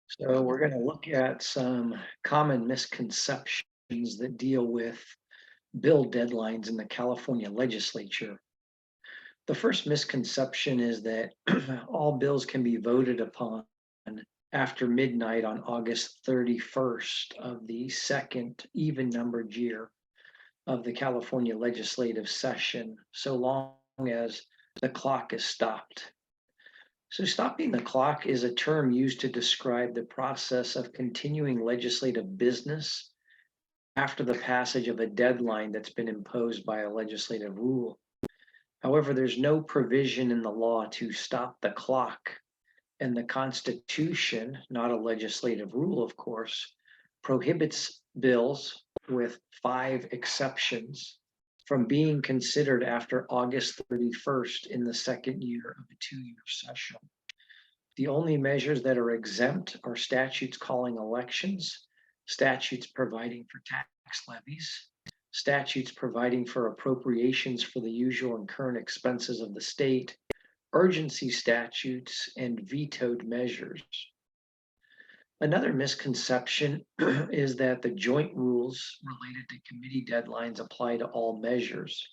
So we're going to look at some common misconceptions that deal with bill deadlines in the California Legislature. The first misconception is that all bills can be voted upon after midnight on August 31st of the second even numbered year of the California legislative session, so long as the clock is stopped. So, stopping the clock is a term used to describe the process of continuing legislative business after the passage of a deadline that's been imposed by a legislative rule. However, there's no provision in the law to stop the clock, and the Constitution, not a legislative rule, of course, prohibits bills with five exceptions from being considered after August 31st in the second year of a two-year session. The only measures that are exempt are statutes calling elections, statutes providing for tax levies, statutes providing for appropriations for the usual and current expenses of the state, urgency statutes, and vetoed measures. Another misconception is that the joint rules related to committee deadlines apply to all measures.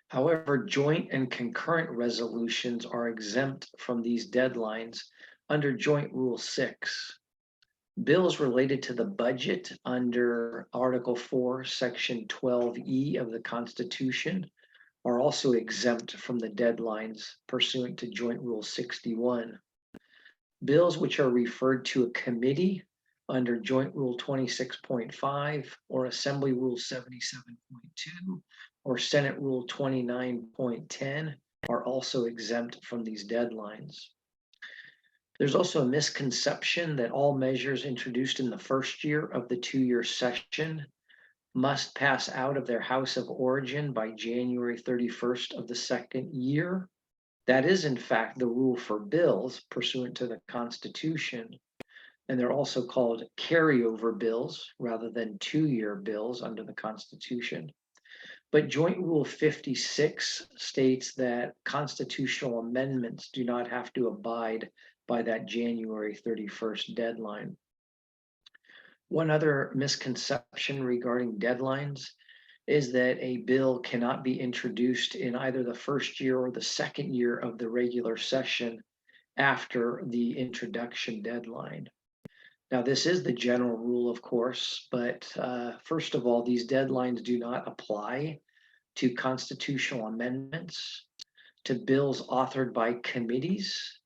However, joint and concurrent resolutions are exempt from these deadlines under Joint Rule 6. Bills related to the budget under Article 4, Section 12E of the Constitution are also exempt from the deadlines pursuant to Joint Rule 61. Bills which are referred to a committee under Joint Rule 26.5 or Assembly Rule 77.2 or Senate Rule 29.10 are also exempt from these deadlines. There's also a misconception that all measures introduced in the first year of the two-year session must pass out of their house of origin by January 31st of the second year. That is, in fact, the rule for bills pursuant to the Constitution, and they're also called carryover bills rather than two-year bills under the Constitution. But Joint Rule 56 states that constitutional amendments do not have to abide by that January 31st deadline. One other misconception regarding deadlines is that a bill cannot be introduced in either the first year or the second year of the regular session after the introduction deadline. Now, this is the general rule, of course, but first of all, these deadlines do not apply to constitutional amendments, to bills authored by committees,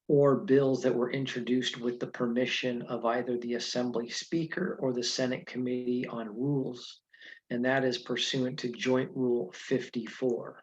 or bills that were introduced with the permission of either the Assembly Speaker or the Senate Committee on Rules, and that is pursuant to Joint Rule 54.